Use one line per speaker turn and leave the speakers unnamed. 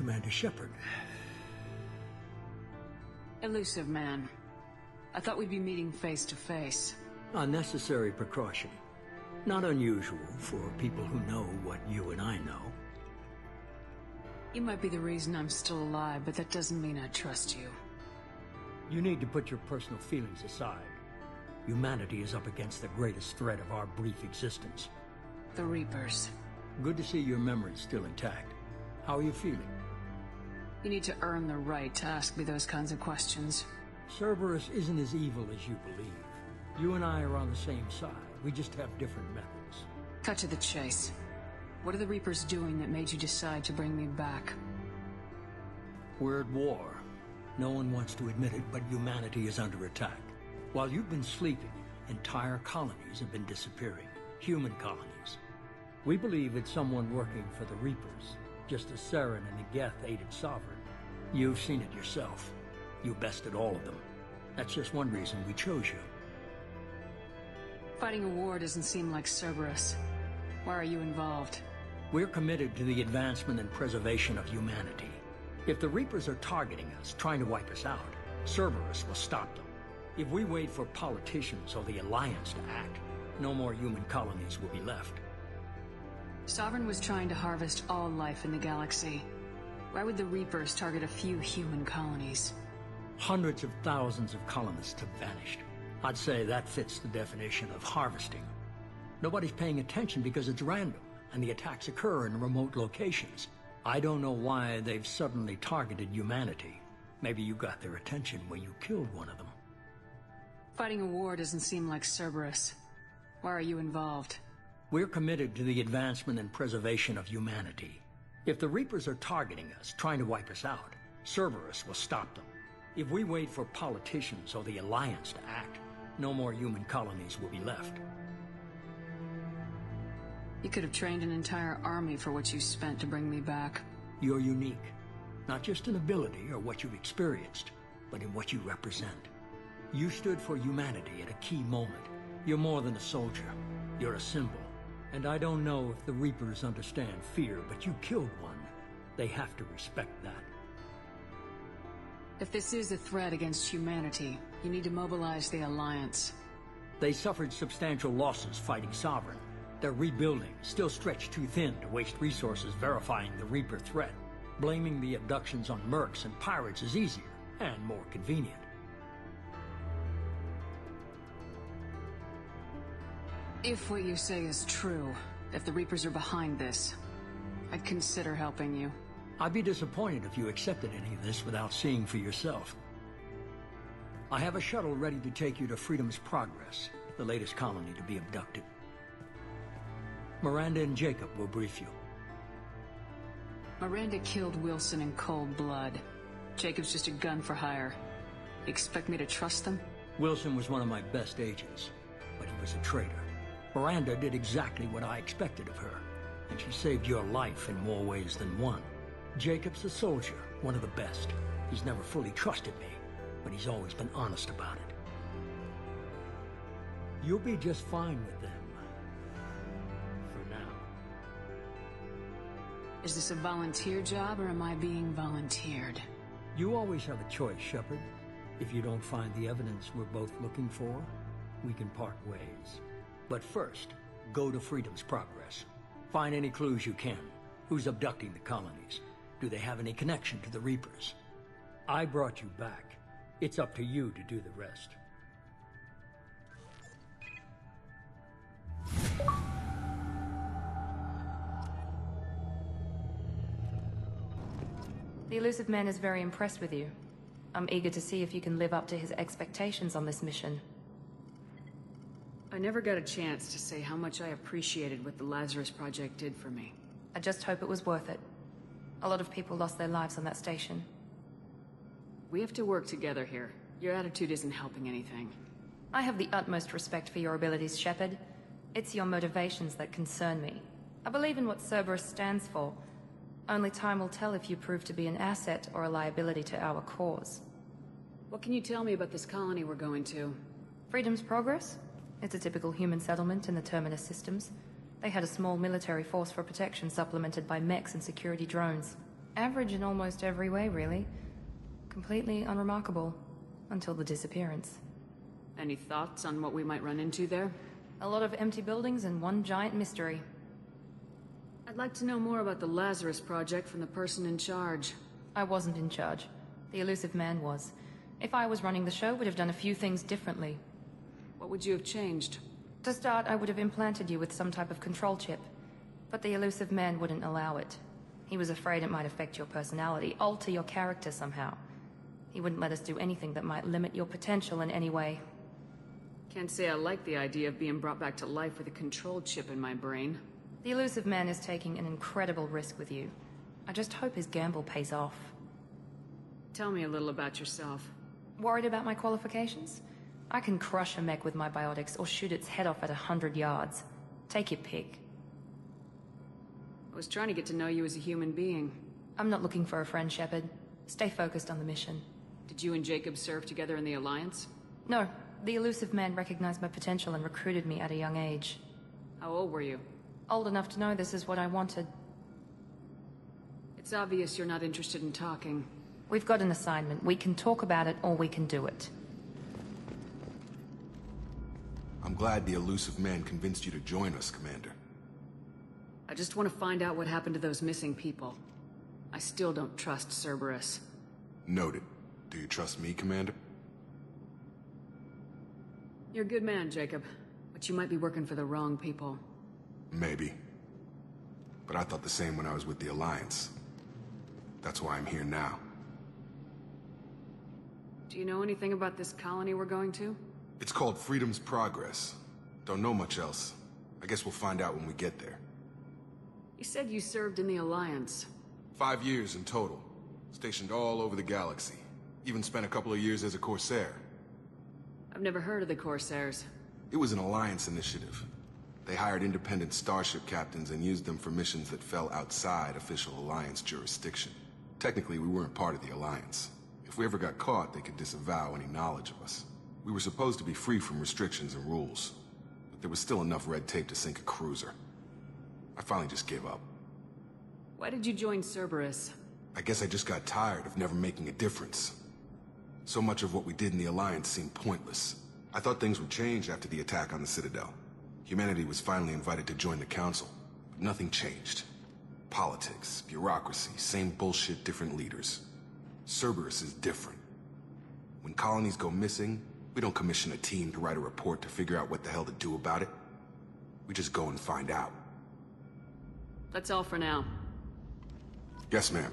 Commander Shepard.
Illusive Man. I thought we'd be meeting face to face.
A necessary precaution. Not unusual for people who know what you and I know.
You might be the reason I'm still alive, but that doesn't mean I trust you.
You need to put your personal feelings aside. Humanity is up against the greatest threat of our brief existence.
The Reapers.
Good to see your memory's still intact. How are you feeling?
You need to earn the right to ask me those kinds of questions.
Cerberus isn't as evil as you believe. You and I are on the same side. We just have different methods.
Cut to the chase. What are the Reapers doing that made you decide to bring me back?
We're at war. No one wants to admit it, but humanity is under attack. While you've been sleeping, entire colonies have been disappearing. Human colonies. We believe it's someone working for the Reapers, just as Saren and the Geth aided Sovereign. You've seen it yourself. You bested all of them. That's just one reason we chose you.
Fighting a war doesn't seem like Cerberus. Why are you involved?
We're committed to the advancement and preservation of humanity. If the Reapers are targeting us, trying to wipe us out, Cerberus will stop them. If we wait for politicians or the Alliance to act, no more human colonies will be left.
Sovereign was trying to harvest all life in the galaxy. Why would the Reapers target a few human colonies?
Hundreds of thousands of colonists have vanished. I'd say that fits the definition of harvesting. Nobody's paying attention because it's random, and the attacks occur in remote locations. I don't know why they've suddenly targeted humanity. Maybe you got their attention when you killed one of them.
Fighting a war doesn't seem like Cerberus. Why are you involved?
We're committed to the advancement and preservation of humanity. If the Reapers are targeting us, trying to wipe us out, Cerberus will stop them. If we wait for politicians or the Alliance to act, no more human colonies will be left.
You could have trained an entire army for what you spent to bring me back.
You're unique. Not just in ability or what you've experienced, but in what you represent. You stood for humanity at a key moment. You're more than a soldier. You're a symbol. And I don't know if the Reapers understand fear, but you killed one. They have to respect that.
If this is a threat against humanity, you need to mobilize the Alliance.
They suffered substantial losses fighting Sovereign. They're rebuilding, still stretched too thin to waste resources verifying the Reaper threat. Blaming the abductions on mercs and pirates is easier, and more convenient.
If what you say is true, if the Reapers are behind this, I'd consider helping you.
I'd be disappointed if you accepted any of this without seeing for yourself. I have a shuttle ready to take you to Freedom's Progress, the latest colony to be abducted. Miranda and Jacob will brief you.
Miranda killed Wilson in cold blood. Jacob's just a gun for hire. You expect me to trust them?
Wilson was one of my best agents, but he was a traitor. Miranda did exactly what I expected of her, and she saved your life in more ways than one. Jacob's a soldier, one of the best. He's never fully trusted me, but he's always been honest about it. You'll be just fine with them. For now.
Is this a volunteer job, or am I being volunteered?
You always have a choice, Shepard. If you don't find the evidence we're both looking for, we can part ways. But first, go to Freedom's Progress. Find any clues you can. Who's abducting the colonies? Do they have any connection to the Reapers? I brought you back. It's up to you to do the rest.
The Illusive Man is very impressed with you. I'm eager to see if you can live up to his expectations on this mission.
I never got a chance to say how much I appreciated what the Lazarus Project did for me.
I just hope it was worth it. A lot of people lost their lives on that station.
We have to work together here. Your attitude isn't helping anything.
I have the utmost respect for your abilities, Shepard. It's your motivations that concern me. I believe in what Cerberus stands for. Only time will tell if you prove to be an asset or a liability to our cause.
What can you tell me about this colony we're going to?
Freedom's Progress? It's a typical human settlement in the Terminus systems. They had a small military force for protection supplemented by mechs and security drones. Average in almost every way, really. Completely unremarkable. Until the disappearance.
Any thoughts on what we might run into there?
A lot of empty buildings and one giant mystery.
I'd like to know more about the Lazarus Project from the person in charge.
I wasn't in charge. The Illusive Man was. If I was running the show, would have done a few things differently.
What would you have changed?
To start, I would have implanted you with some type of control chip. But the Illusive Man wouldn't allow it. He was afraid it might affect your personality, alter your character somehow. He wouldn't let us do anything that might limit your potential in any way.
Can't say I like the idea of being brought back to life with a control chip in my brain.
The Illusive Man is taking an incredible risk with you. I just hope his gamble pays off.
Tell me a little about yourself.
Worried about my qualifications? I can crush a mech with my biotics or shoot its head off at 100 yards. Take your pick.
I was trying to get to know you as a human being.
I'm not looking for a friend, Shepard. Stay focused on the mission.
Did you and Jacob serve together in the Alliance?
No. The Illusive Man recognized my potential and recruited me at a young age.
How old were you?
Old enough to know this is what I wanted.
It's obvious you're not interested in talking.
We've got an assignment. We can talk about it, or we can do it.
I'm glad the Illusive Man convinced you to join us, Commander.
I just want to find out what happened to those missing people. I still don't trust Cerberus.
Noted. Do you trust me, Commander?
You're a good man, Jacob. But you might be working for the wrong people.
Maybe. But I thought the same when I was with the Alliance. That's why I'm here now.
Do you know anything about this colony we're going to?
It's called Freedom's Progress. Don't know much else. I guess we'll find out when we get there.
You said you served in the Alliance.
5 years in total. Stationed all over the galaxy. Even spent a couple of years as a Corsair.
I've never heard of the Corsairs.
It was an Alliance initiative. They hired independent starship captains and used them for missions that fell outside official Alliance jurisdiction. Technically, we weren't part of the Alliance. If we ever got caught, they could disavow any knowledge of us. We were supposed to be free from restrictions and rules, but there was still enough red tape to sink a cruiser. I finally just gave up.
Why did you join Cerberus?
I guess I just got tired of never making a difference. So much of what we did in the Alliance seemed pointless. I thought things would change after the attack on the Citadel. Humanity was finally invited to join the Council, but nothing changed. Politics, bureaucracy, same bullshit, different leaders. Cerberus is different. When colonies go missing, we don't commission a team to write a report to figure out what the hell to do about it. We just go and find out.
That's all for now.
Yes, ma'am.